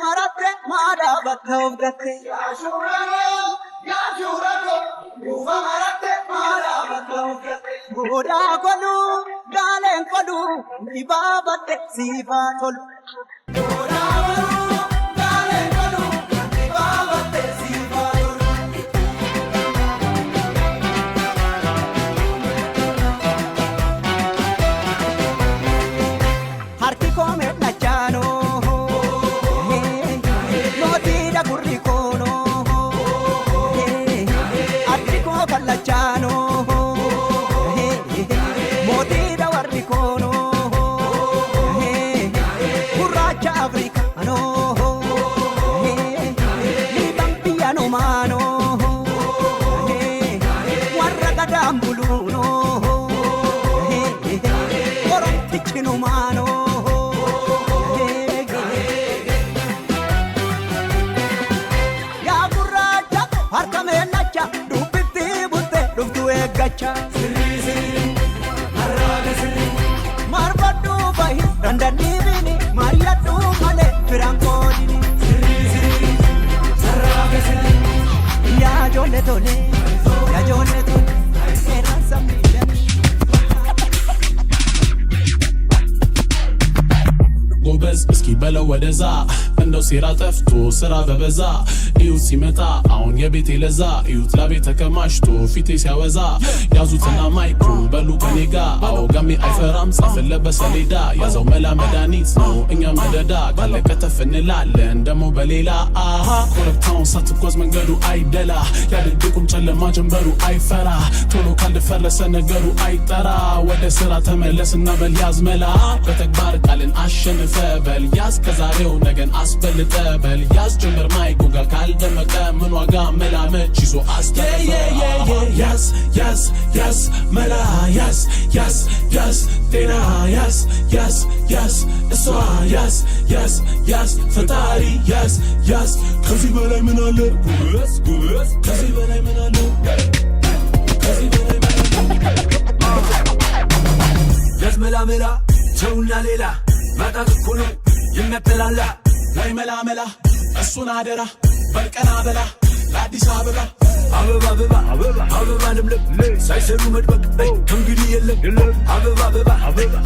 marate mada batov gatte Ufa marate mada batov gatte Boda kolu dalen kolu ibabate sifatol Boda kolu dalen kolu ibabate sifatol Harti kome nachano Noti da gurrikono Atiko kallachano Moti da warrikono Kurracha africano Libang piano mano Warra gadambuluno Korontichino mano Gacha sirri sirri araga sirri marbadu bai randani bini mariyatu male firankolini sirri sirri araga sirri ya jole tole era samidani ጎበዝ እስኪ በለው ወደዛ እንደው ሴራ ጠፍቶ ስራ በበዛ እዩት ሲመጣ አሁን የቤቴ ለዛ እዩት ላቤት ተከማችቶ ፊቴ ሲያወዛ ያዙትና ማይኩ በሉ ከኔ ጋ አዎ ጋሜ አይፈራም ጻፍለት በሰሌዳ ያዘው መላ መድኃኒት ነው እኛ መደዳ ካለ ከተፍ እንላለን ደሞ በሌላ አሃ ኮረብታውን ሳትጓዝ መንገዱ አይደላ ያድድቁም ጨለማ ጀንበሩ አይፈራ ቶሎ ካልደፈረሰ ነገሩ አይጠራ ወደ ስራ ተመለስና በል ያዝ መላ በተግባር ቃልን አሸንፈ በል ያዝ ከዛሬው ነገን አስበልጠ በል ያዝ ጀምር ማይኩ ጋር ካልደመቀ ምን ዋጋ መላመች ይዞ አስተያየ ያዝ ያዝ ያዝ መላ ያዝ ያዝ ያዝ ጤና ያዝ ያዝ ያዝ እሷ ያዝ ያዝ ያዝ ፈጣሪ ያዝ ያዝ ከዚህ በላይ ምን አለ ጉበዝ ጉበዝ ከዚህ በላይ ምን አለ ከዚህ በላይ ምን አለ ያዝ መላ መላ ሰውና ሌላ ማጣት እኮ ነው ይመተላላ ላይ መላ መላ እሱን አደራ በልቀና በላ ለአዲስ አበባ አበባ አበባ አበባ አበባ ለምለም ሳይሰሩ መድበቅ ከእንግዲህ የለም አበባ አበባ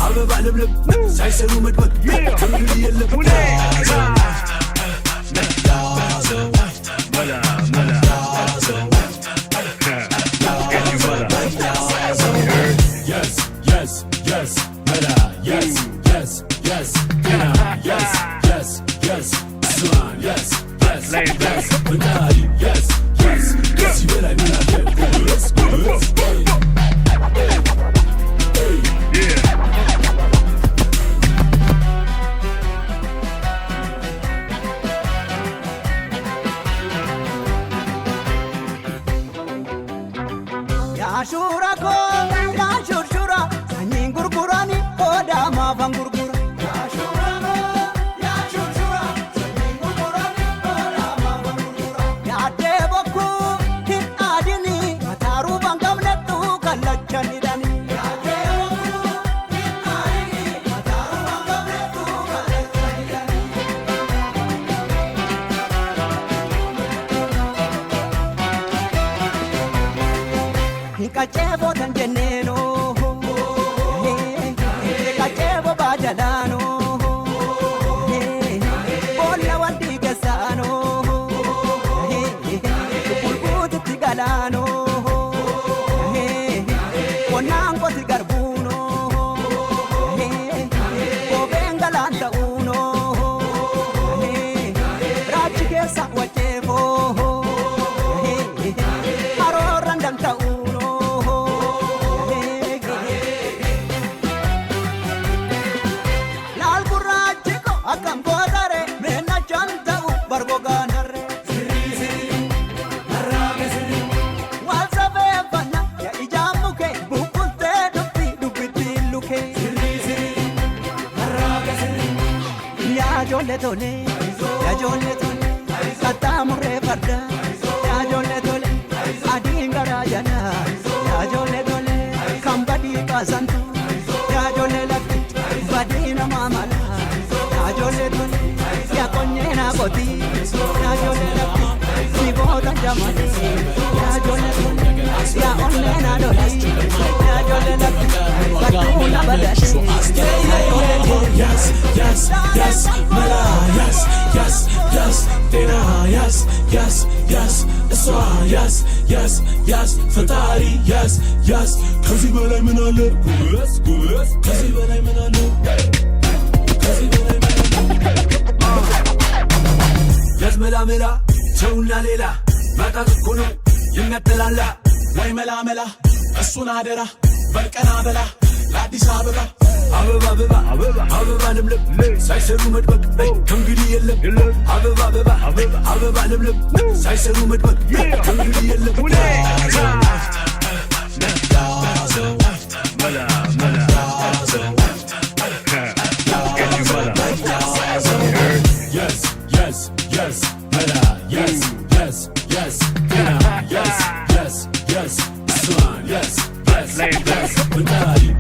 አበባ ለምለም ሳይሰሩ መድበቅ ከእንግዲህ የለም Yes, yes, yes, mela, yes, yes, yes, yes, yes, yes, Swan, yes, yes, yes, Bengali, yes, yes, yes, you will I mean I get yes, yes, yeah. Ya shura ko, ya shura, sanin gurgurani, oda ma van gurgura. Ya shura ko, ya shura, sanin gurgurani, oda ma van gurgura. Ya debo ko, hin adini, mataru bangam netu kalachani dani. Ya debo ko, hin adini, mataru bangam netu kalachani dani. Hikachebo tanjeneno Hikachebo bajalano Bolla wandi gasano Kulbuti tigalano Konango tigarbuno Bobengalanta uno Rachikesa wachebo Arorandanta uno Akam godare mena chanta bargo ganare sirri sirri araga sirri walsa befana ya ijamuke bukunte dubiti luke sirri sirri araga sirri ya jolle tole kata mure farda ya jolle tole adingara yana ya jolle tole kambadi kasantu ya jolle lakti badina mamala Ajole dole ya konyena kooti yaa ijoollee lafti si goota jamali yaa ijoollee kun yaa onnee na loli yaa ijoollee lafti kattuu na badate yaa ijoollee Yes, yes, yes, mala, yes, yes, yes, tena, yes, yes, yes, እሷ yes, yes, yes, ፈጣሪ yes, yes ከዚህ በላይ ምን አለ ጉስ ጉስ ከዚህ በላይ ምን አለ ከዚህ በላይ ምን አለ ያዝ መላ መላ ሰውና ሌላ ማጣት እኮ ነው የሚያጠላላ ወይ መላ መላ እሱን አደራ በልቀና በላ ለአዲስ አበባ አበባ አበባ አበባ አበባ ለምለም ሳይሰሩ መድበቅ ከእንግዲህ የለም አበባ አበባ አበባ ለምለም ሳይሰሩ መድበቅ ከእንግዲህ የለም Yes, yes, yes, mela, yes, yes, yes, yes, yes, yes, son, yes, yes, yes,